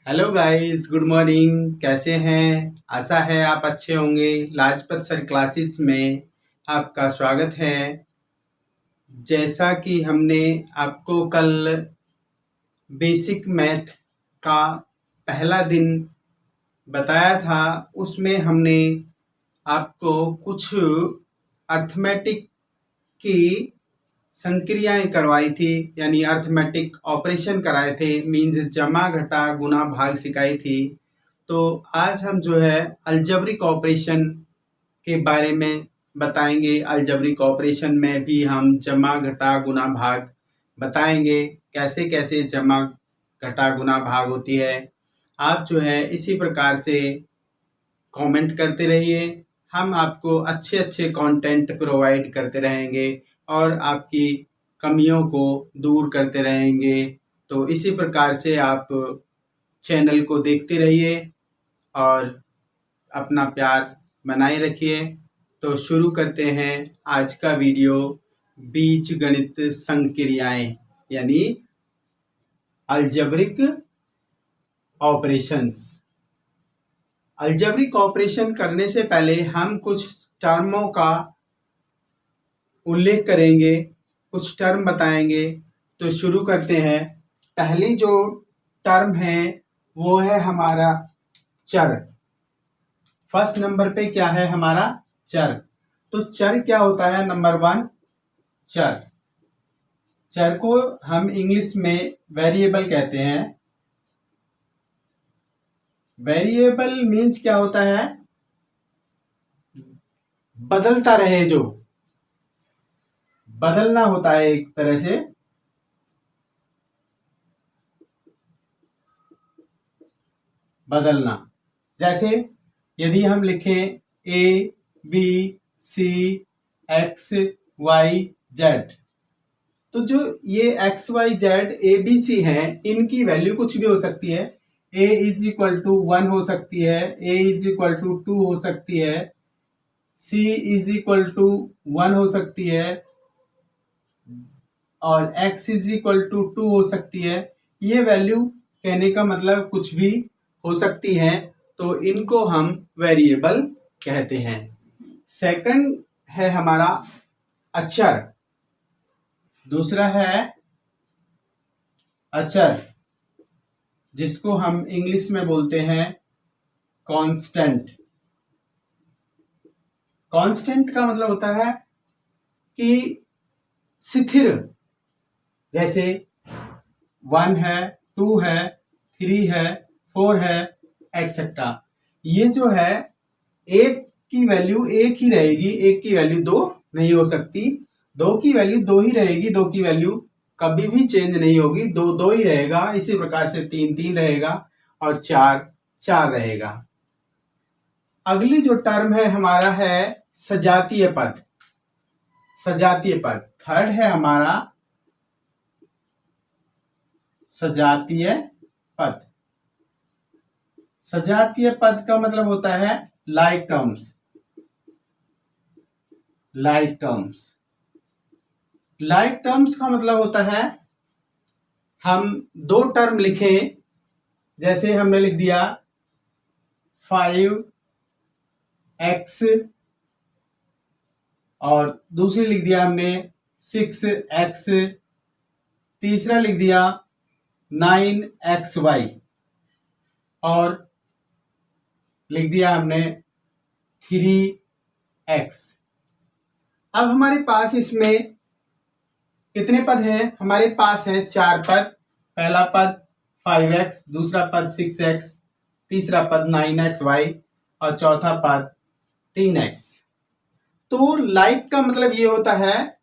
Hello guys, good morning. कैसे हैं? आशा है आप अच्छे होंगे। लाजपत सर क्लासेस में आपका स्वागत है। जैसा कि हमने आपको कल बेसिक मैथ का पहला दिन बताया था, उसमें हमने आपको कुछ अर्थमेटिक की संक्रियाएं करवाई थी, यानी अर्थमेटिक ऑपरेशन कराए थे। मीन्स जमा घटा गुना भाग सिखाई थी। तो आज हम जो है अलजेब्रिक ऑपरेशन के बारे में बताएंगे। अलजेब्रिक ऑपरेशन में भी हम जमा घटा गुना भाग बताएंगे, कैसे कैसे जमा घटा गुना भाग होती है। आप जो है इसी प्रकार से कमेंट करते रहिए। हम आपको अच्छे अच्छे कंटेंट प्रोवाइड करते रहेंगे और आपकी कमियों को दूर करते रहेंगे। तो इसी प्रकार से आप चैनल को देखते रहिए और अपना प्यार बनाए रखिए। तो शुरू करते हैं आज का वीडियो। बीजगणित संक्रियाएं यानी अलजेब्रिक ऑपरेशंस। अलजेब्रिक ऑपरेशन करने से पहले हम कुछ टर्मों का उल्लेख करेंगे, कुछ टर्म बताएंगे। तो शुरू करते हैं। पहली जो टर्म है वो है हमारा चर। फर्स्ट नंबर पे क्या है हमारा? चर। तो चर क्या होता है? नंबर वन, चर। चर को हम इंग्लिश में वेरिएबल कहते हैं। वेरिएबल मीन्स क्या होता है? बदलता रहे, जो बदलना होता है एक तरह से। बदलना, जैसे यदि हम लिखें A B C X Y Z, तो जो ये X Y Z A B C हैं, इनकी वैल्यू कुछ भी हो सकती है। ए इज इक्वल टू 1 हो सकती है, ए इज इक्वल टू 2 हो सकती है, सी इज इक्वल टू 1 हो सकती है और x इज इक्वल टू 2 हो सकती है। ये वैल्यू कहने का मतलब कुछ भी हो सकती है, तो इनको हम वेरिएबल कहते हैं। सेकंड है हमारा अक्षर। दूसरा है अक्षर, जिसको हम इंग्लिश में बोलते हैं कांस्टेंट। कांस्टेंट का मतलब होता है कि स्थिर, जैसे 1 है, 2 है, 3 है, 4 है, एटसेट्रा। ये जो है एक की वैल्यू एक ही रहेगी, एक की वैल्यू दो नहीं हो सकती। दो की वैल्यू दो ही रहेगी, दो की वैल्यू कभी भी चेंज नहीं होगी, दो दो ही रहेगा। इसी प्रकार से 3 3 रहेगा और 4 4 रहेगा। अगली जो टर्म है हमारा है सजातीय पद। सजातीय पद थर्ड है हमारा सजातीय पद। सजातीय पद का मतलब होता है like terms. Like terms, like terms का मतलब होता है हम दो टर्म लिखें, जैसे हमने लिख दिया 5x और दूसरी लिख दिया हमने 6x, तीसरा लिख दिया 9xy और लिख दिया हमने 3x। अब हमारे पास इसमें कितने पद हैं? हमारे पास है 4 पद। पहला पद 5x, दूसरा पद 6x, तीसरा पद 9xy और चौथा पद 3x। तो लाइक का मतलब ये होता है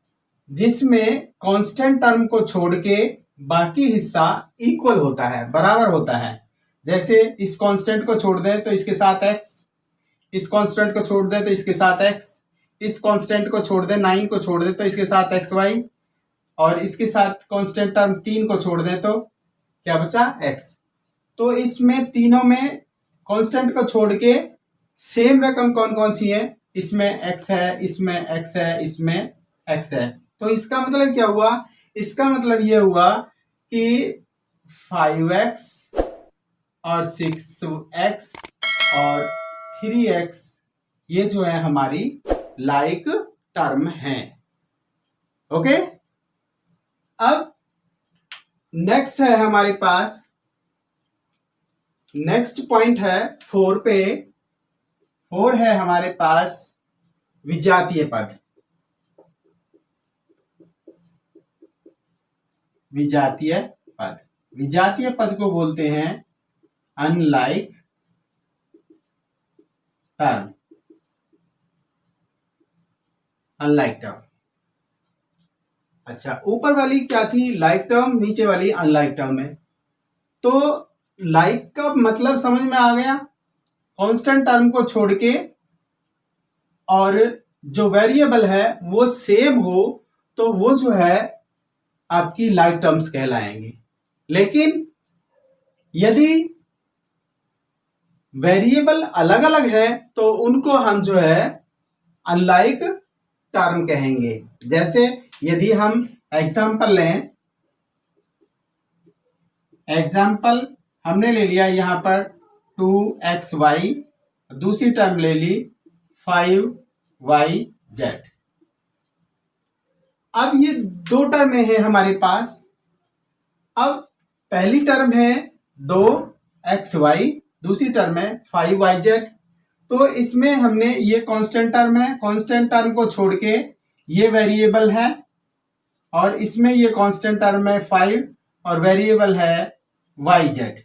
जिसमें कांस्टेंट टर्म को छोड़ के बाकी हिस्सा इक्वल होता है, बराबर होता है। जैसे इस कांस्टेंट को छोड़ दें तो इसके साथ x, इस कांस्टेंट को छोड़ दें तो इसके साथ x, इस कांस्टेंट को छोड़ दें 9 को छोड़ दें तो इसके साथ xy और इसके साथ कांस्टेंट टर्म 3 को छोड़ दें तो क्या बचा? x। तो इसमें तीनों में कांस्टेंट को छोड़ के सेम रकम कौन कौन सी है? इसमें x है, इसमें x है, इसमें x है। तो इसका मतलब क्या हुआ? इसका मतलब ये हुआ कि 5x और 6x और 3x ये जो है हमारी लाइक टर्म है। ओके, अब नेक्स्ट है हमारे पास, नेक्स्ट पॉइंट है 4 पे। 4 है हमारे पास विजातीय पद। विजातीय पद, विजातीय पद को बोलते हैं अनलाइक टर्म। Unlike term. अच्छा, ऊपर वाली क्या थी? लाइक टर्म, नीचे वाली अनलाइक टर्म है। तो लाइक का मतलब समझ में आ गया, कांस्टेंट टर्म को छोड़ के और जो वेरिएबल है वो सेम हो तो वो जो है आपकी लाइक टर्म्स कहलाएंगे। लेकिन यदि वेरिएबल अलग अलग है तो उनको हम जो है अनलाइक टर्म कहेंगे। जैसे यदि हम एग्जाम्पल लें, एग्जाम्पल हमने ले लिया यहां पर 2xy, दूसरी टर्म ले ली 5yz। अब ये दो टर्में हैं हमारे पास। अब पहली टर्म है 2xy, दूसरी टर्म है 5yz। तो इसमें हमने ये कांस्टेंट टर्म है, कांस्टेंट टर्म को छोड़ के ये वेरिएबल है, और इसमें ये कांस्टेंट टर्म है 5 और वेरिएबल है yz।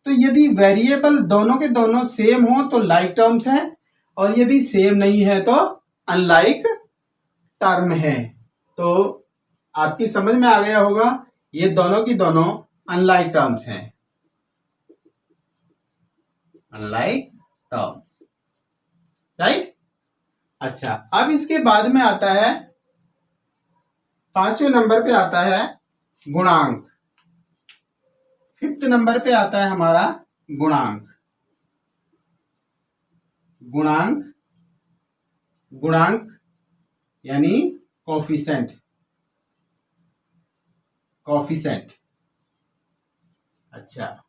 तो यदि वेरिएबल दोनों के दोनों सेम हो तो लाइक टर्म्स हैं, और यदि सेम नहीं है तो अनलाइक टर्म है। तो आपकी समझ में आ गया होगा, ये दोनों की दोनों अनलाइक टर्म्स हैं। Unlike terms, right. अच्छा, अब इसके बाद में आता है 5वें नंबर पे आता है गुणांक। 5th नंबर पे आता है हमारा गुणांक। गुणांक, गुणांक यानी कोफिशिएंट। कोफिशिएंट। अच्छा,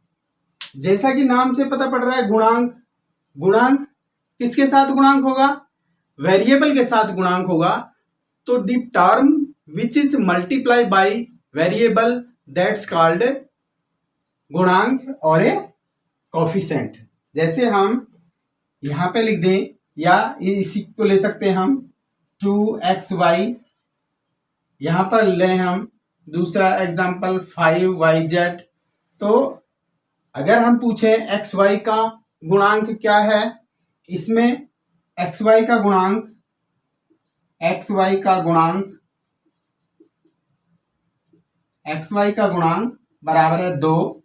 जैसा कि नाम से पता पड़ रहा है गुणांक, गुणांक किसके साथ गुणांक होगा? वेरिएबल के साथ गुणांक होगा। तो the term which is multiply by variable that's called गुणांक और ए कोफिशिएंट। जैसे हम यहां पे लिख दें, या इसी को ले सकते हैं हम 2xy, यहां पर ले हम दूसरा एग्जांपल 5yz। तो अगर हम पूछें xy का गुणांक क्या है, इसमें xy का गुणांक, xy का गुणांक, xy का गुणांक बराबर है 2,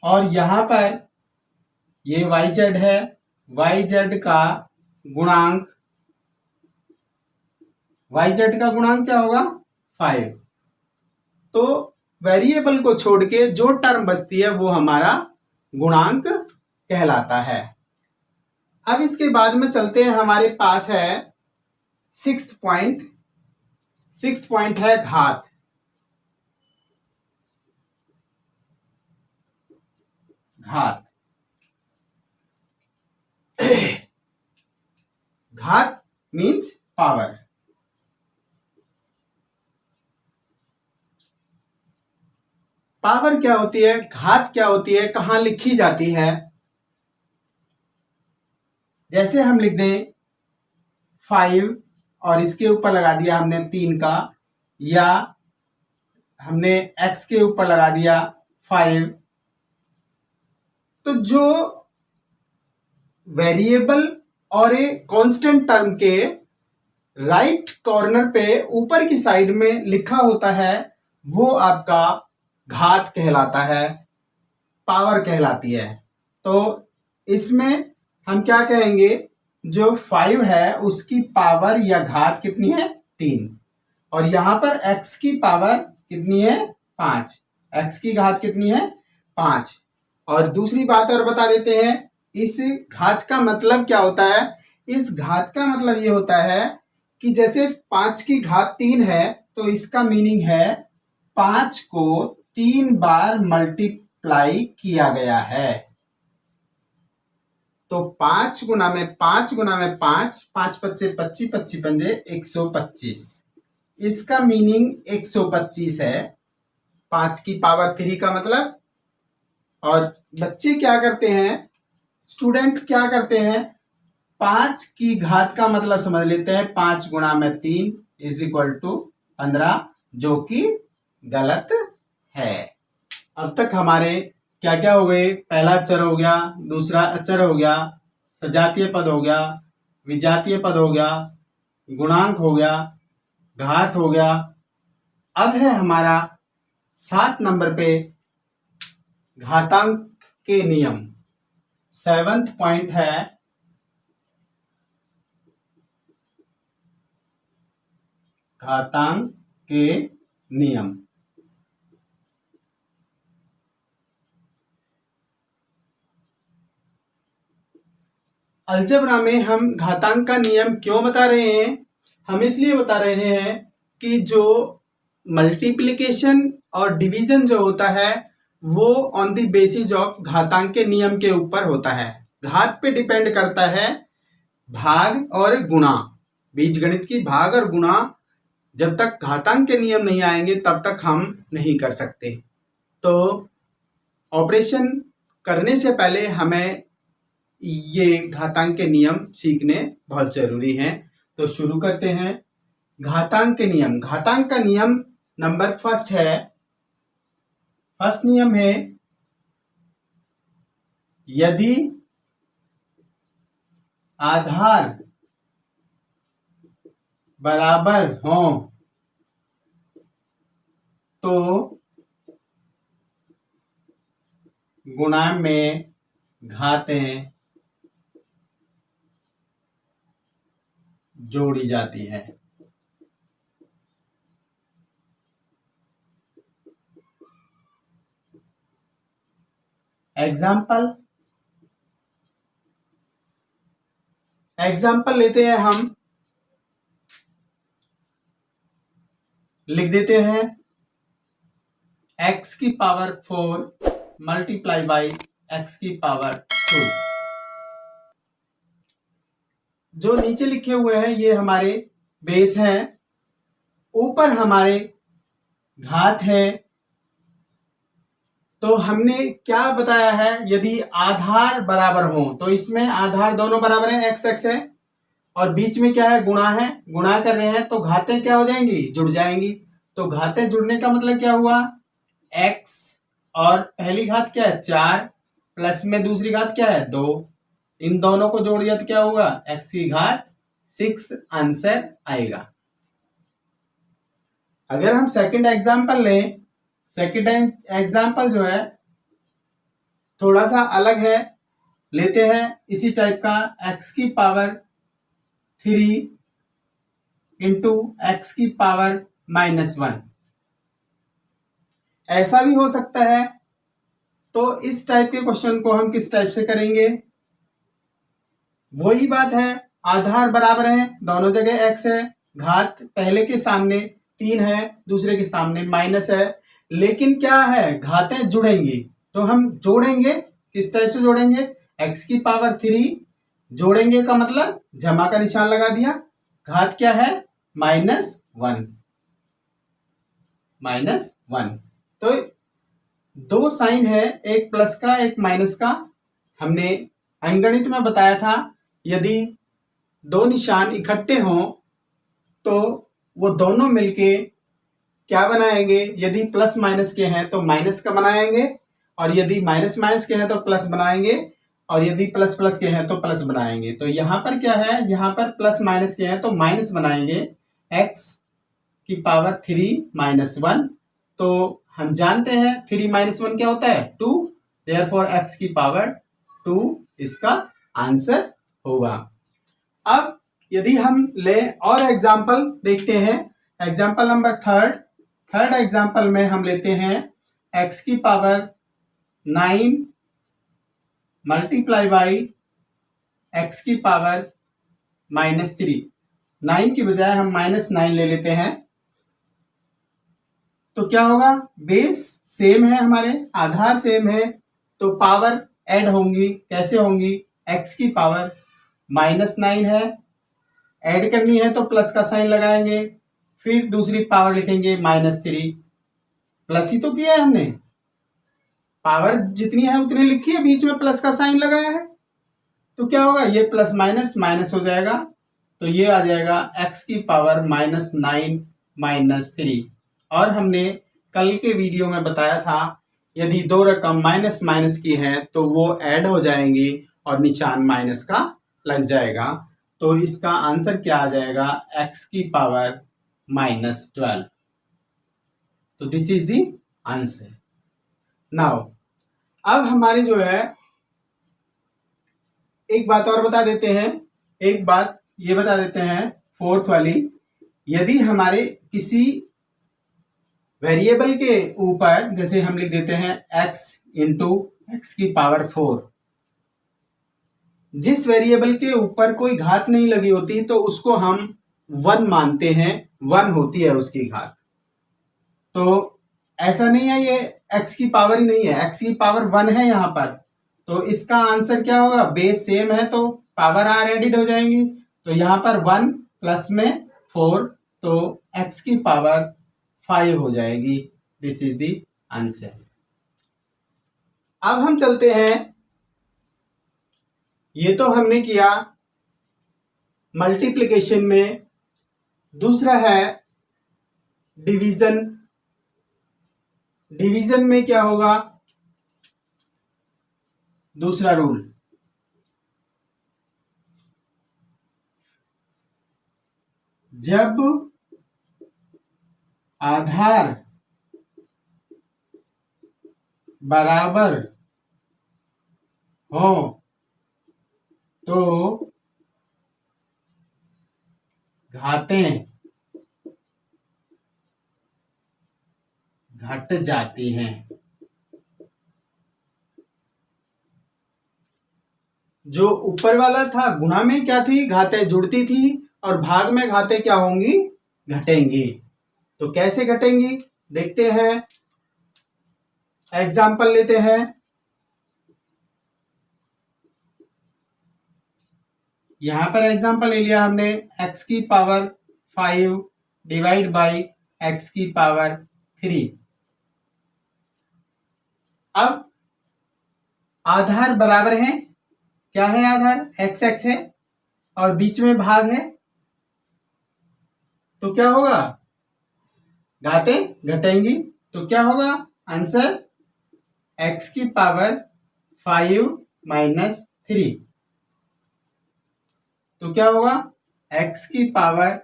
और यहां पर ये yz है, yz का गुणांक, yz का गुणांक क्या होगा? 5। तो वेरिएबल को छोड़ के जो टर्म बचती है वो हमारा गुणांक कहलाता है। अब इसके बाद में चलते हैं, हमारे पास है 6th पॉइंट। 6th पॉइंट है घात। घात, घात मीन्स पावर। पावर क्या होती है, घात क्या होती है, कहां लिखी जाती है? जैसे हम लिख दें 5 और इसके ऊपर लगा दिया हमने 3 का, या हमने x के ऊपर लगा दिया 5। तो जो वेरिएबल और ए कांस्टेंट टर्म के राइट कॉर्नर पे ऊपर की साइड में लिखा होता है वो आपका घात कहलाता है, पावर कहलाती है। तो इसमें हम क्या कहेंगे, जो 5 है उसकी पावर या घात कितनी है? 3। और यहां पर x की पावर कितनी है? 5। x की घात कितनी है? 5। और दूसरी बात और बता देते हैं, इस घात का मतलब क्या होता है? इस घात का मतलब ये होता है कि जैसे 5 की घात 3 है तो इसका मीनिंग है 5 को 3 बार मल्टीप्लाई मल्टीप्लाई किया गया है। तो 5 गुना में 5 गुना में 5, 5 पच्चे 25, 25 पंजे 125। इसका मीनिंग 125 है, 5 की पावर 3 का मतलब। और बच्चे क्या करते हैं, स्टूडेंट क्या करते हैं, 5 की घात का मतलब समझ लेते हैं। 5 गुणा में 3 इज इक्वल टू 15, जो कि गलत है। अब तक हमारे क्या क्या हो गए, पहला अक्षर हो गया, दूसरा अक्षर हो गया, सजातीय पद हो गया, विजातीय पद हो गया, गुणांक हो गया, घात हो गया। अब है हमारा 7 नंबर पे घातांक के नियम। 7th पॉइंट है घातांक के नियम। अलजेब्रा में हम घातांक का नियम क्यों बता रहे हैं, हम इसलिए बता रहे हैं कि जो मल्टीप्लिकेशन और डिवीजन जो होता है वो ऑन द बेसिस ऑफ घातांक के नियम के ऊपर होता है। घात पे डिपेंड करता है भाग और गुणा। बीजगणित की भाग और गुणा जब तक घातांक के नियम नहीं आएंगे तब तक हम नहीं कर सकते। तो ऑपरेशन करने से पहले हमें ये घातांक के नियम सीखने बहुत जरूरी हैं। तो शुरू करते हैं। घातांक के नियम। घातांक का नियम नंबर फर्स्ट है, फर्स्ट नियम है, यदि आधार बराबर हो तो गुणा में घातें जोड़ी जाती है। एग्जाम्पल लेते हैं हम, लिख देते हैं x की पावर 4 मल्टीप्लाई बाई x की पावर 2। जो नीचे लिखे हुए हैं ये हमारे बेस हैं, ऊपर हमारे घात है। तो हमने क्या बताया है, यदि आधार बराबर हो, तो इसमें आधार दोनों बराबर हैं, x x है, और बीच में क्या है, गुणा है, गुणा कर रहे हैं तो घातें क्या हो जाएंगी, जुड़ जाएंगी। तो घातें जुड़ने का मतलब क्या हुआ, x और पहली घात क्या है 4, प्लस में दूसरी घात क्या है 2, इन दोनों को जोड़ दिया तो क्या होगा, x की घात 6 आंसर आएगा। अगर हम सेकंड एग्जांपल लें, सेकंड एग्जांपल जो है थोड़ा सा अलग है, लेते हैं इसी टाइप का, x की पावर 3 इंटू एक्स की पावर -1। ऐसा भी हो सकता है। तो इस टाइप के क्वेश्चन को हम किस टाइप से करेंगे, वही बात है, आधार बराबर है, दोनों जगह x है, घात पहले के सामने 3 है, दूसरे के सामने माइनस है, लेकिन क्या है, घातें जुड़ेंगी। तो हम जोड़ेंगे, किस टाइप से जोड़ेंगे, x की पावर 3 जोड़ेंगे का मतलब जमा का निशान लगा दिया, घात क्या है -1। तो दो साइन है, एक प्लस का एक माइनस का। हमने अंकगणित में बताया था, यदि दो निशान इकट्ठे हों तो वो दोनों मिलके क्या बनाएंगे, यदि प्लस माइनस के हैं तो माइनस का बनाएंगे, और यदि माइनस माइनस के हैं तो प्लस बनाएंगे, और यदि प्लस प्लस के हैं तो प्लस बनाएंगे। तो यहाँ पर क्या है, यहाँ पर प्लस माइनस के हैं तो माइनस बनाएंगे, x की पावर 3 -1। तो हम जानते हैं 3 -1 क्या होता है 2, देयरफॉर x की पावर 2 इसका आंसर होगा। अब यदि हम ले और एग्जाम्पल देखते हैं, एग्जाम्पल नंबर थर्ड एग्जाम्पल में हम लेते हैं x की पावर 9 मल्टीप्लाई बाई x की पावर -3। 9 की बजाय हम -9 ले लेते हैं। तो क्या होगा, बेस सेम है, हमारे आधार सेम है, तो पावर ऐड होंगी। कैसे होंगी, x की पावर -9 है, ऐड करनी है तो प्लस का साइन लगाएंगे, फिर दूसरी पावर लिखेंगे -3। प्लस ही तो किया है हमने, पावर जितनी है उतनी लिखी है, बीच में प्लस का साइन लगाया है, तो क्या होगा, ये प्लस माइनस माइनस हो जाएगा, तो ये आ जाएगा x की पावर -9 -3। और हमने कल के वीडियो में बताया था, यदि दो रकम माइनस माइनस की है तो वो ऐड हो जाएंगी और निशान माइनस का लग जाएगा। तो इसका आंसर क्या आ जाएगा, x की पावर -12। तो this is the answer. Now अब हमारी जो है, एक बात और बता देते हैं, एक बात ये बता देते हैं, फोर्थ वाली, यदि हमारे किसी वेरिएबल के ऊपर, जैसे हम लिख देते हैं x इंटू एक्स की पावर 4, जिस वेरिएबल के ऊपर कोई घात नहीं लगी होती तो उसको हम 1 मानते हैं, 1 होती है उसकी घात। तो ऐसा नहीं है ये x की पावर ही नहीं है, x की पावर 1 है यहाँ पर, तो इसका आंसर क्या होगा, बेस सेम है तो पावर आर एडिड हो जाएंगी, तो यहाँ पर 1 प्लस में 4, तो x की पावर 5 हो जाएगी। This is the answer. अब हम चलते हैं, ये तो हमने किया मल्टीप्लिकेशन में, दूसरा है डिवीजन। डिवीजन में क्या होगा, दूसरा रूल, जब आधार बराबर हो तो घातें घट जाती हैं। जो ऊपर वाला था, गुणा में क्या थी, घातें जुड़ती थी, और भाग में घातें क्या होंगी, घटेंगी। तो कैसे घटेंगी देखते हैं, एग्जाम्पल लेते हैं। यहां पर एग्जाम्पल ले लिया हमने, x की पावर 5 डिवाइड बाई x की पावर 3। अब आधार बराबर है, क्या है आधार, x x है, और बीच में भाग है, तो क्या होगा, घातें घटेंगी, तो क्या होगा आंसर, x की पावर 5 -3, तो क्या होगा, x की पावर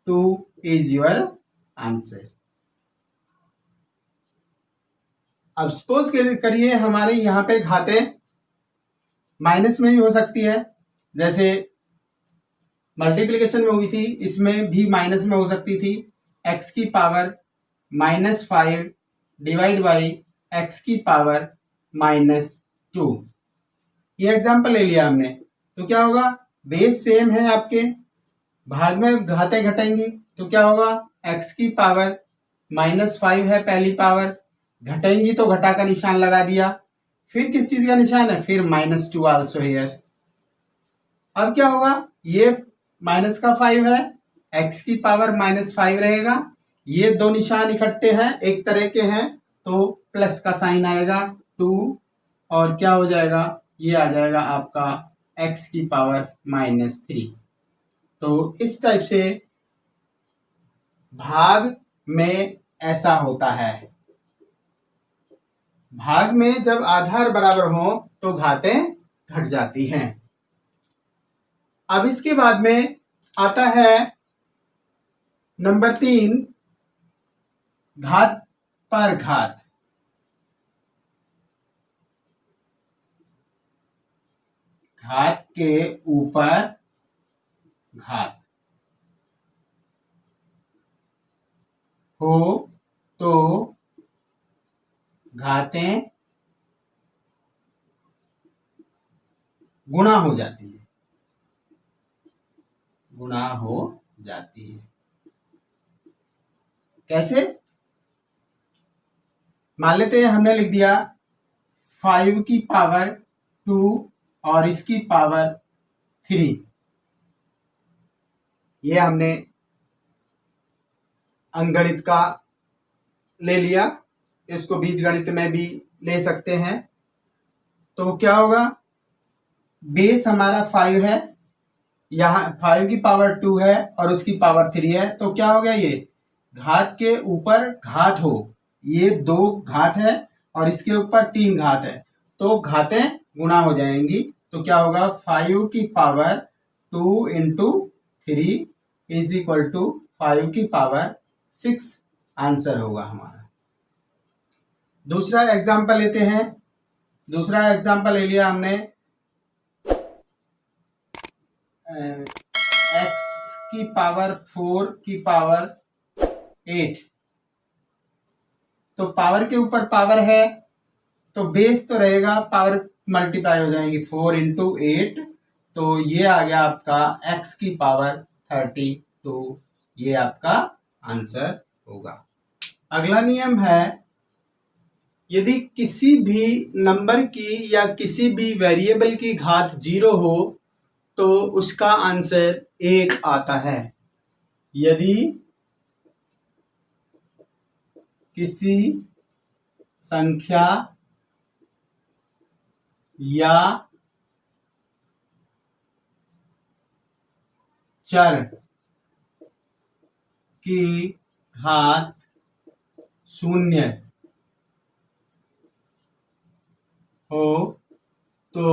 2 इज योर आंसर। अब सपोज करिए हमारे यहाँ पे घातें माइनस में भी हो सकती है, जैसे मल्टीप्लिकेशन में हुई थी, इसमें भी माइनस में हो सकती थी, x की पावर -5 डिवाइड बाई x की पावर -2। ये एग्जाम्पल ले लिया हमने, तो क्या होगा, बेस सेम है आपके, भाग में घातें घटेंगी, तो क्या होगा, x की पावर -5 है पहली पावर, घटेंगी तो घटा का निशान लगा दिया, फिर किस चीज का निशान है, फिर -2 आल्सो हियर। अब क्या होगा, ये माइनस का 5 है, x की पावर -5 रहेगा, ये दो निशान इकट्ठे हैं, एक तरह के हैं, तो प्लस का साइन आएगा 2, और क्या हो जाएगा, ये आ जाएगा आपका x की पावर -3। तो इस टाइप से भाग में ऐसा होता है, भाग में जब आधार बराबर हो तो घातें घट जाती हैं। अब इसके बाद में आता है नंबर 3, घात पर घात। घात के ऊपर घात हो तो घातें गुणा हो जाती है, गुणा हो जाती है। कैसे, मान लेते हैं हमने लिख दिया 5 की पावर 2 और इसकी पावर 3, ये हमने अंकगणित का ले लिया, इसको बीजगणित में भी ले सकते हैं। तो क्या होगा, बेस हमारा 5 है, यहाँ 5 की पावर 2 है और उसकी पावर 3 है, तो क्या हो गया, ये घात के ऊपर घात हो, ये 2 घात है और इसके ऊपर 3 घात है, तो घातें गुणा हो जाएंगी। तो क्या होगा, 5 की power 2 into 3 is equal to 5 की पावर 6 आंसर होगा हमारा। दूसरा एग्जाम्पल लेते हैं। दूसरा एग्जाम्पल ले लिया हमने x की पावर 4 की पावर 8, तो पावर के ऊपर पावर है तो बेस तो रहेगा, पावर मल्टीप्लाई हो जाएंगी 4 इंटू 8, तो ये आ गया आपका x की पावर 32, ये आपका आंसर होगा। अगला नियम है, यदि किसी भी नंबर की या किसी भी वेरिएबल की घात 0 हो तो उसका आंसर 1 आता है। यदि किसी संख्या या चर की घात 0 हो तो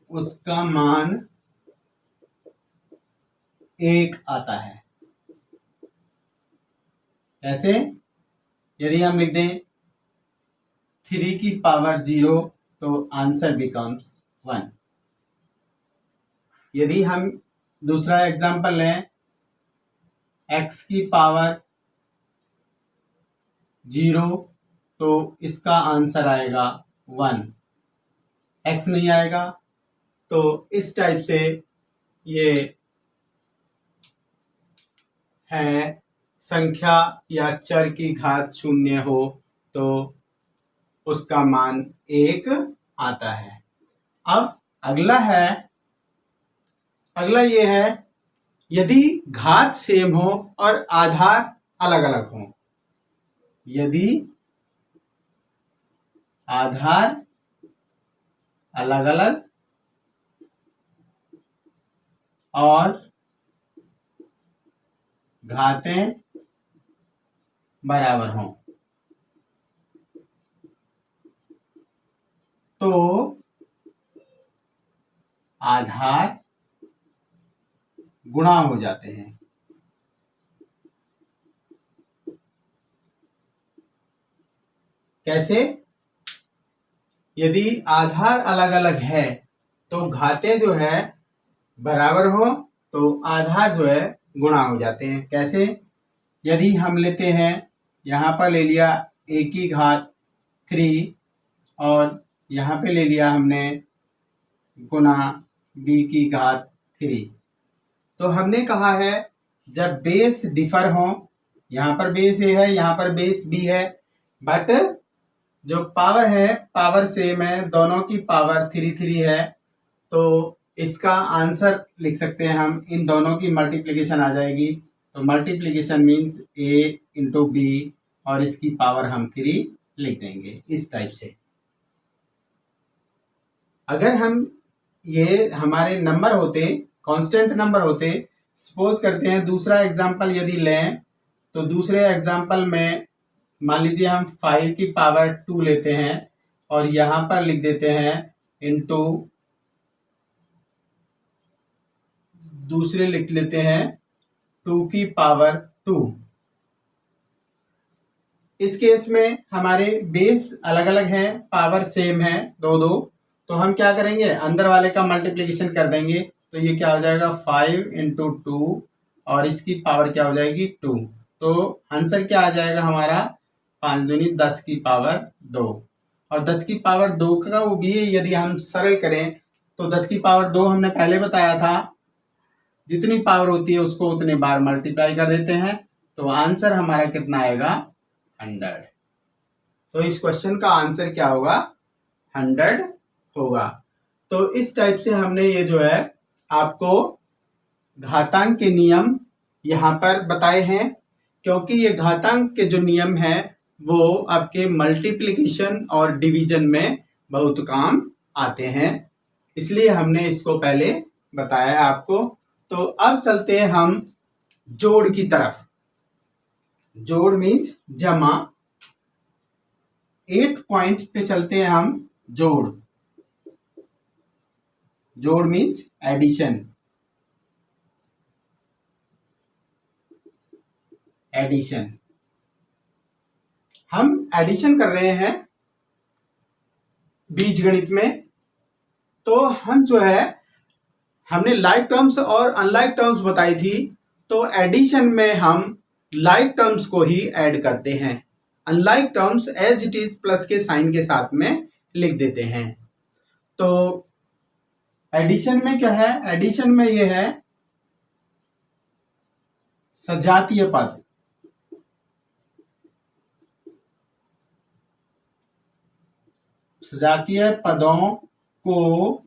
उसका मान 1 आता है। ऐसे यदि हम लिख दें 3 की पावर 0 तो आंसर बिकम्स 1। यदि हम दूसरा एग्जांपल लें, x की पावर 0 तो इसका आंसर आएगा 1, x नहीं आएगा। तो इस टाइप से ये है, संख्या या चर की घात 0 हो तो उसका मान 1 आता है। अब अगला ये है, यदि घात सेम हो और आधार अलग अलग हो। यदि आधार अलग अलग और घातें बराबर हों तो आधार गुणा हो जाते हैं। कैसे? यदि आधार अलग अलग है तो घातें जो है बराबर हो तो आधार जो है गुणा हो जाते हैं। कैसे? यदि हम लेते हैं, यहाँ पर ले लिया a की घात 3 और यहाँ पे ले लिया हमने गुना b की घात 3, तो हमने कहा है जब बेस डिफर हो, यहाँ पर बेस a है, यहाँ पर बेस b है, बट जो पावर है पावर सेम है, दोनों की पावर 3 है, तो इसका आंसर लिख सकते हैं हम, इन दोनों की मल्टीप्लिकेशन आ जाएगी। तो multiplication means a into b और इसकी पावर हम 3 लिख देंगे इस टाइप से। अगर हम ये हमारे नंबर होते, कांस्टेंट नंबर होते, सपोज करते हैं दूसरा एग्जांपल यदि लें, तो दूसरे एग्जांपल में मान लीजिए हम 5 की पावर 2 लेते हैं और यहाँ पर लिख देते हैं इंटू, दूसरे लिख लेते हैं 2 की पावर 2। इस केस में हमारे बेस अलग अलग हैं, पावर सेम है, दो, तो हम क्या करेंगे, अंदर वाले का मल्टीप्लिकेशन कर देंगे, तो ये क्या हो जाएगा 5 इंटू 2 और इसकी पावर क्या हो जाएगी 2, तो आंसर क्या आ जाएगा हमारा 5 दूनी 10 की पावर 2। और 10 की पावर 2 का वो भी यदि हम सरल करें तो 10 की पावर 2 हमने पहले बताया था, जितनी पावर होती है उसको उतने बार मल्टीप्लाई कर देते हैं, तो आंसर हमारा कितना आएगा? 100। तो इस क्वेश्चन का आंसर क्या होगा? 100 होगा। तो इस टाइप से हमने ये जो है आपको घातांक के नियम यहाँ पर बताए हैं, क्योंकि ये घातांक के जो नियम है वो आपके मल्टीप्लिकेशन और डिवीजन में बहुत काम आते हैं, इसलिए हमने इसको पहले बताया है आपको। तो अब चलते हैं हम जोड़ की तरफ। जोड़ मीन्स जमा। 8 पॉइंट्स पे चलते हैं हम। जोड़, जोड़ मीन्स एडिशन। एडिशन, हम एडिशन कर रहे हैं बीजगणित में। तो हम जो है हमने लाइक टर्म्स और अनलाइक टर्म्स बताई थी। तो एडिशन में हम लाइक टर्म्स को ही ऐड करते हैं, unlike terms as it is plus के साइन के साथ में लिख देते हैं। तो एडिशन में क्या है? एडिशन में ये है सजातीय पद। सजातीय पदों को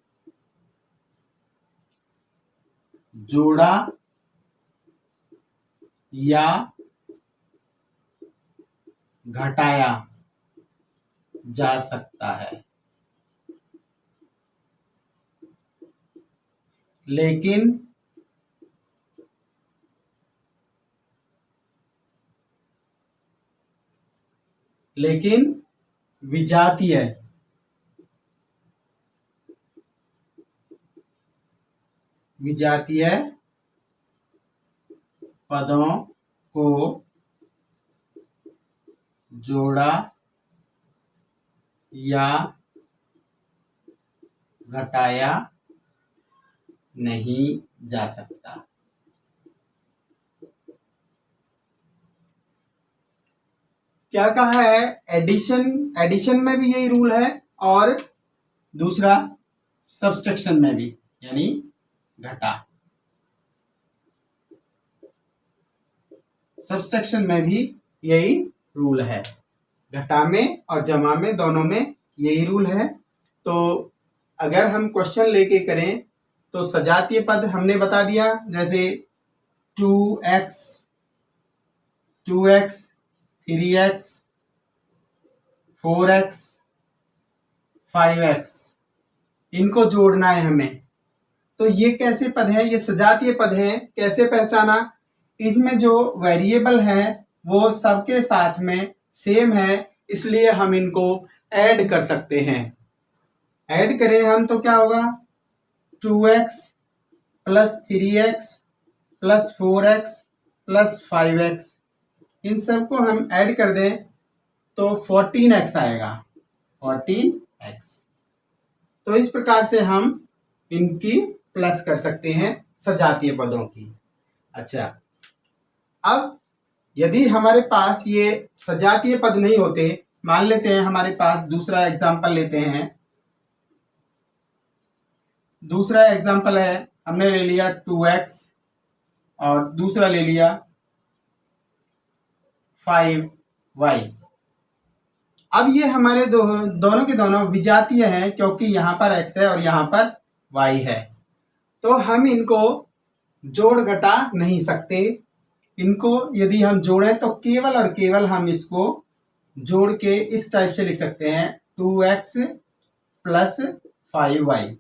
जोड़ा या घटाया जा सकता है, लेकिन विजातीय विजातीय पदों को जोड़ा या घटाया नहीं जा सकता। क्या कहा है? एडिशन, एडिशन में भी यही रूल है, और दूसरा सब्सट्रैक्शन में भी, यानी घटा। सब्सट्रैक्शन में भी यही रूल है, घटा में और जमा में, दोनों में यही रूल है। तो अगर हम क्वेश्चन लेके करें तो सजातीय पद हमने बता दिया, जैसे 2x 3x 4x 5x, इनको जोड़ना है हमें। तो ये कैसे पद है? ये सजातीय पद है। कैसे पहचाना? इसमें जो वेरिएबल है वो सबके साथ में सेम है, इसलिए हम इनको ऐड कर सकते हैं। ऐड करें हम तो क्या होगा? 2x plus 3x plus 4x plus 5x, इन सबको हम ऐड कर दें तो 14x आएगा। 14x। तो इस प्रकार से हम इनकी प्लस कर सकते हैं सजातीय पदों की। अच्छा, अब यदि हमारे पास ये सजातीय पद नहीं होते, मान लेते हैं हमारे पास दूसरा एग्जाम्पल लेते हैं। दूसरा एग्जाम्पल है, हमने ले लिया 2x और दूसरा ले लिया 5y। अब ये हमारे दोनों के दोनों विजातीय हैं, क्योंकि यहाँ पर x है और यहाँ पर y है। तो हम इनको जोड़ घटा नहीं सकते। इनको यदि हम जोड़ें तो केवल और केवल हम इसको जोड़ के इस टाइप से लिख सकते हैं, 2x प्लस 5y।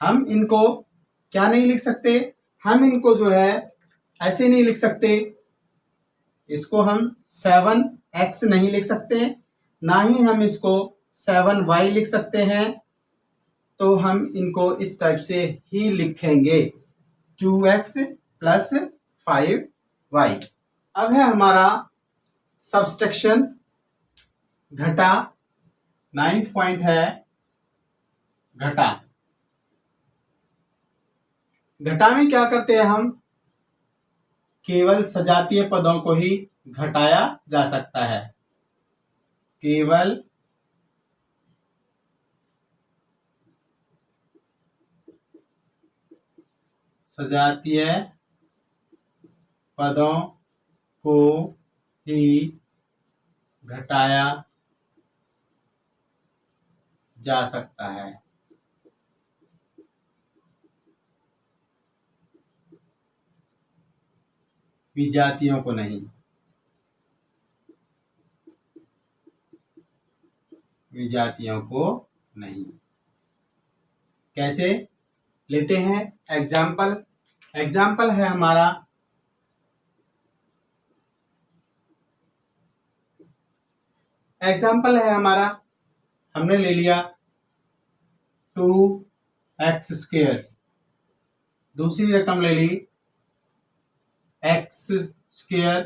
हम इनको क्या नहीं लिख सकते? हम इनको जो है ऐसे नहीं लिख सकते। इसको हम 7x नहीं लिख सकते, ना ही हम इसको 7y लिख सकते हैं। तो हम इनको इस टाइप से ही लिखेंगे, 2x प्लस 5y। अब है हमारा सब्सट्रैक्शन, घटा। 9th पॉइंट है घटा। घटा में क्या करते हैं हम? केवल सजातीय पदों को ही घटाया जा सकता है। केवल सजातीय पदों को ही घटाया जा सकता है। विजातियों को नहीं। विजातियों को नहीं। कैसे लेते हैं एग्जाम्पल? एग्जाम्पल है हमारा हमने ले लिया 2x²। दूसरी रकम ले ली x²।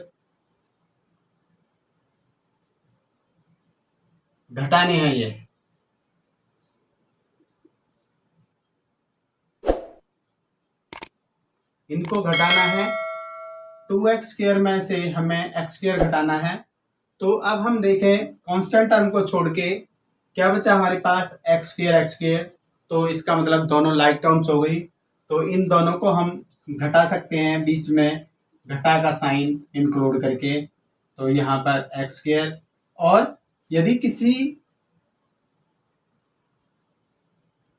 घटाने हैं ये। इनको घटाना है। 2x² में से हमें x² घटाना है। तो अब हम देखें कांस्टेंट टर्म को छोड़ के क्या बचा हमारे पास, x²। तो इसका मतलब दोनों लाइक टर्म्स हो गई। तो इन दोनों को हम घटा सकते हैं, बीच में घटा का साइन इंक्लूड करके। तो यहाँ पर x²। और यदि किसी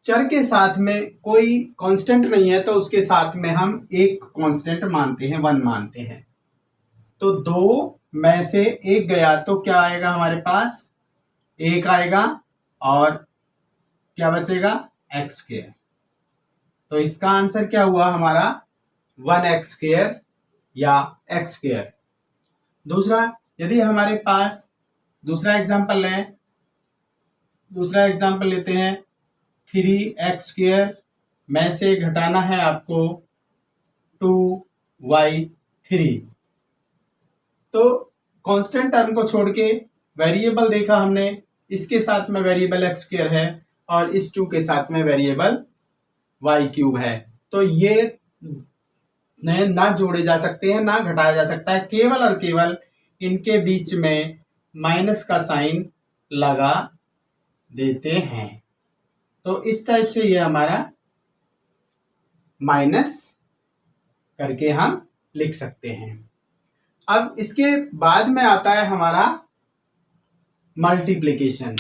चर के साथ में कोई कांस्टेंट नहीं है तो उसके साथ में हम एक कांस्टेंट मानते हैं, 1 मानते हैं। तो 2 में से 1 गया तो क्या आएगा हमारे पास, 1 आएगा। और क्या बचेगा, x²। तो इसका आंसर क्या हुआ हमारा, 1x² या x²। दूसरा, यदि हमारे पास दूसरा एग्जांपल लेते हैं 3x² में से घटाना है आपको 2y3। तो कांस्टेंट टर्म को छोड़ के वेरिएबल देखा हमने, इसके साथ में वेरिएबल x² है और इस 2 के साथ में वेरिएबल y³ है। तो ये ना जोड़े जा सकते हैं ना घटाया जा सकता है, केवल और केवल इनके बीच में माइनस का साइन लगा देते हैं। तो इस टाइप से ये हमारा माइनस करके हम लिख सकते हैं। अब इसके बाद में आता है हमारा मल्टीप्लिकेशन।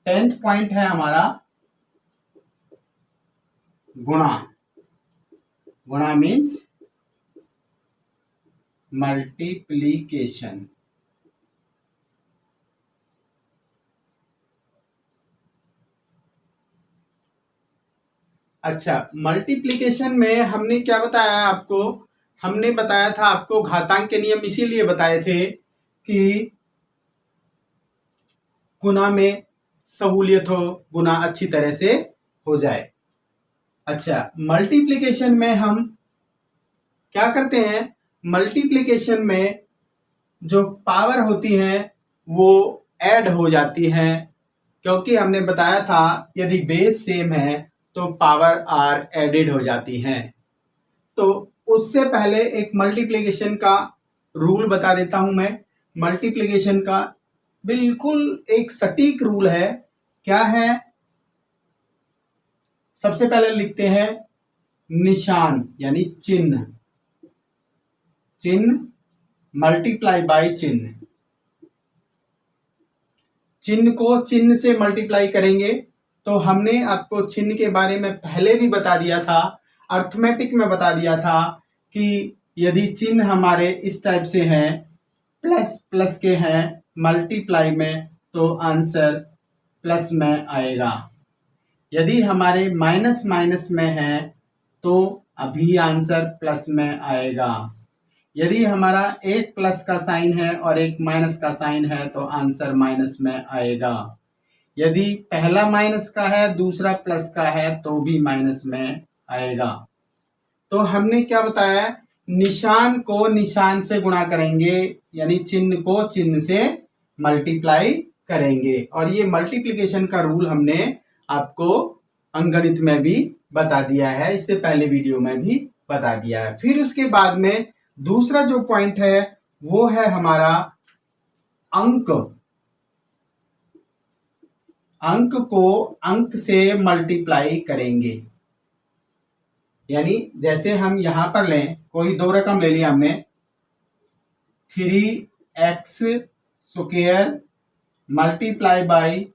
10th पॉइंट है हमारा गुणा। गुणा मीन्स मल्टीप्लिकेशन। अच्छा, मल्टीप्लिकेशन में हमने क्या बताया आपको, हमने बताया था आपको घातांक के नियम इसीलिए बताए थे कि गुणा में सहूलियत हो, गुणा अच्छी तरह से हो जाए। अच्छा, मल्टीप्लिकेशन में हम क्या करते हैं, मल्टीप्लिकेशन में जो पावर होती है वो ऐड हो जाती है, क्योंकि हमने बताया था यदि बेस सेम है तो पावर आर एडेड हो जाती हैं। तो उससे पहले एक मल्टीप्लिकेशन का रूल बता देता हूं मैं। मल्टीप्लिकेशन का बिल्कुल एक सटीक रूल है। क्या है, सबसे पहले लिखते हैं निशान यानी चिन्ह। चिन्ह मल्टीप्लाई बाय चिन्ह। चिन्ह को चिन्ह से मल्टीप्लाई करेंगे। तो हमने आपको चिन्ह के बारे में पहले भी बता दिया था, अर्थमेटिक में बता दिया था कि यदि चिन्ह हमारे इस टाइप से हैं, प्लस प्लस के हैं मल्टीप्लाई में, तो आंसर प्लस में आएगा। यदि हमारे माइनस माइनस में है तो अभी आंसर प्लस में आएगा। यदि हमारा एक प्लस का साइन है और एक माइनस का साइन है तो आंसर माइनस में आएगा। यदि पहला माइनस का है दूसरा प्लस का है तो भी माइनस में आएगा। तो हमने क्या बताया, निशान को निशान से गुणा करेंगे, यानी चिन्ह को चिन्ह से मल्टीप्लाई करेंगे। और ये मल्टीप्लिकेशन का रूल हमने आपको अंकगणित में भी बता दिया है, इससे पहले वीडियो में भी बता दिया है। फिर उसके बाद में दूसरा जो पॉइंट है वो है हमारा अंक। अंक को अंक से मल्टीप्लाई करेंगे। यानी जैसे हम यहाँ पर लें, कोई दो रकम ले लिया हमने, 3x square multiply by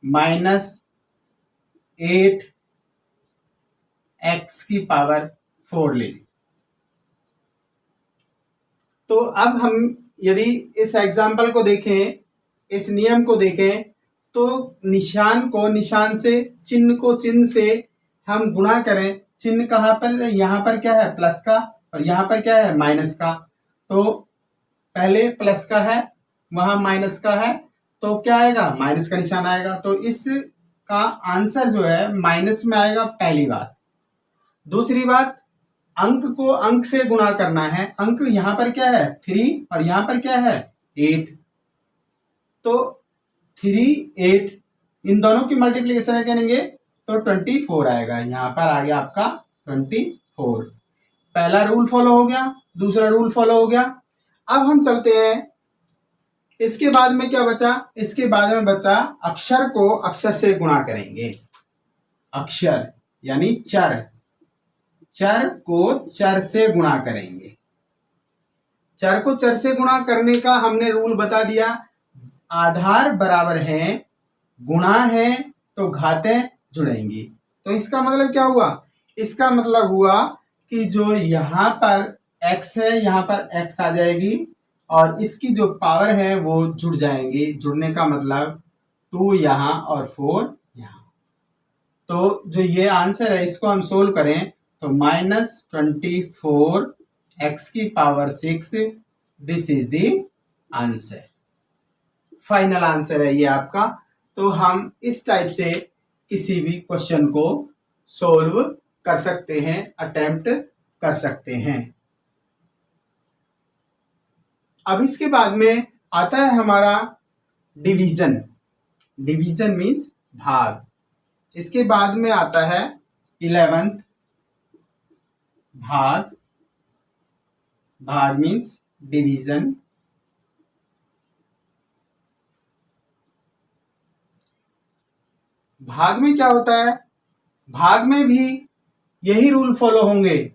-8x की पावर 4 ले ली। तो अब हम यदि इस एग्जाम्पल को देखें, इस नियम को देखें, तो निशान को निशान से, चिन्ह को चिन्ह से हम गुणा करें। चिन्ह कहाँ पर, यहाँ पर क्या है प्लस का, और यहाँ पर क्या है माइनस का। तो पहले प्लस का है, वहां माइनस का है, तो क्या आएगा माइनस का निशान आएगा। तो इसका आंसर जो है माइनस में आएगा, पहली बात। दूसरी बात, अंक को अंक से गुणा करना है। अंक यहां पर क्या है 3 और यहां पर क्या है 8। तो 3 8 इन दोनों की मल्टीप्लिकेशन करेंगे तो 24 आएगा। यहां पर आ गया आपका 24। पहला रूल फॉलो हो गया, दूसरा रूल फॉलो हो गया। अब हम चलते हैं, इसके बाद में क्या बचा, इसके बाद में बचा अक्षर को अक्षर से गुणा करेंगे। अक्षर यानी चर, चर को चर से गुणा करेंगे। चर को चर से गुणा करने का हमने रूल बता दिया। आधार बराबर है, गुणा है तो घातें जुड़ेंगी। तो इसका मतलब क्या हुआ, इसका मतलब हुआ कि जो यहां पर x है यहां पर x आ जाएगी और इसकी जो पावर है वो जुड़ जाएंगी। जुड़ने का मतलब 2 यहां और 4 यहां। तो जो ये आंसर है इसको हम सोल्व करें तो -24 x की power 6, this is the answer. Final answer है ये आपका। तो हम इस टाइप से किसी भी क्वेश्चन को सोल्व कर सकते हैं, अटेम्प्ट कर सकते हैं। अब इसके बाद में आता है हमारा डिवीजन। डिवीजन मीन्स भाग। इसके बाद में आता है 11th भाग। भाग मीन्स डिवीजन। भाग में क्या होता है, भाग में भी यही रूल फॉलो होंगे।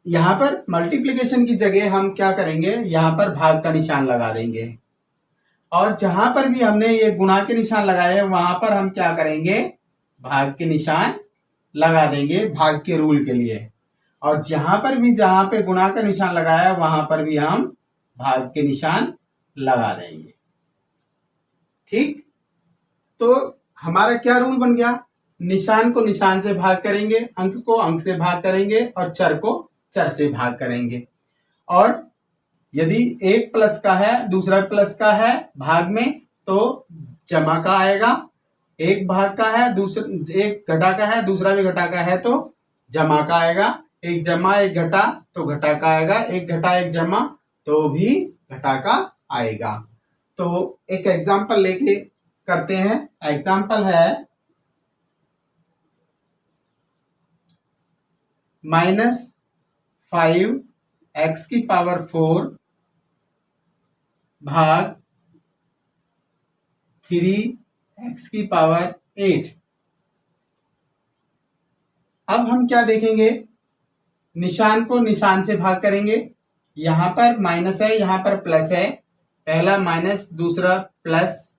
यहां पर मल्टीप्लिकेशन की जगह हम क्या करेंगे, यहां पर भाग का निशान लगा देंगे और जहां पर भी हमने ये गुणा के निशान लगाए वहां पर हम क्या करेंगे, भाग के निशान लगा देंगे भाग के रूल के लिए। और जहां पर भी जहां पे गुणा का निशान लगाया वहां पर भी हम भाग के निशान लगा देंगे। ठीक, तो हमारा क्या रूल बन गया, निशान को निशान से भाग करेंगे, अंक को अंक से भाग करेंगे और चर को चर से भाग करेंगे। और यदि एक प्लस का है दूसरा प्लस का है भाग में तो जमा का आएगा। एक भाग का है दूसरा, एक घटा का है दूसरा भी घटा का है तो जमा का आएगा। एक जमा एक घटा तो घटा का आएगा। एक घटा एक जमा तो भी घटा का आएगा। तो एक एग्जांपल लेके करते हैं। एग्जांपल है -5x की पावर 4 भाग 3x की पावर 8। अब हम क्या देखेंगे, निशान को निशान से भाग करेंगे। यहां पर माइनस है यहां पर प्लस है, पहला माइनस दूसरा प्लस,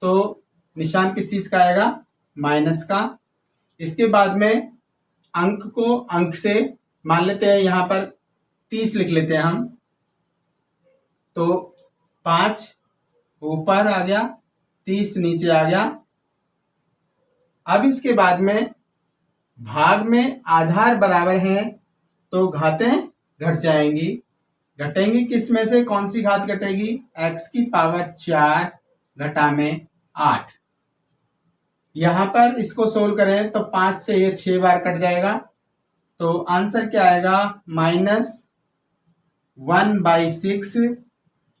तो निशान किस चीज का आएगा माइनस का। इसके बाद में अंक को अंक से, मान लेते हैं यहां पर 30 लिख लेते हैं हम, तो 5 ऊपर आ गया 30 नीचे आ गया। अब इसके बाद में भाग में आधार बराबर है तो घातें घट जाएंगी। घटेंगी किस में से, कौन सी घात घटेगी, x की पावर 4 घटा में 8। यहां पर इसको सोल्व करें तो 5 से ये 6 बार कट जाएगा तो आंसर क्या आएगा -1/6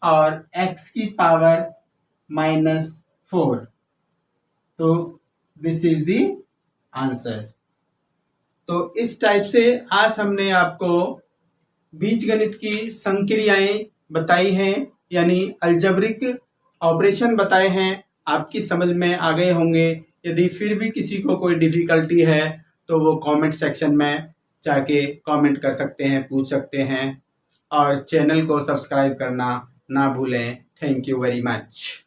और x की पावर -4। तो दिस इज द आंसर। तो इस टाइप से आज हमने आपको बीजगणित की संक्रियाएं बताई हैं, यानी अलजेब्रिक ऑपरेशन बताए हैं। आपकी समझ में आ गए होंगे। यदि फिर भी किसी को कोई डिफिकल्टी है तो वो कमेंट सेक्शन में जाके कमेंट कर सकते हैं, पूछ सकते हैं और चैनल को सब्सक्राइब करना ना भूलें। Thank you very much.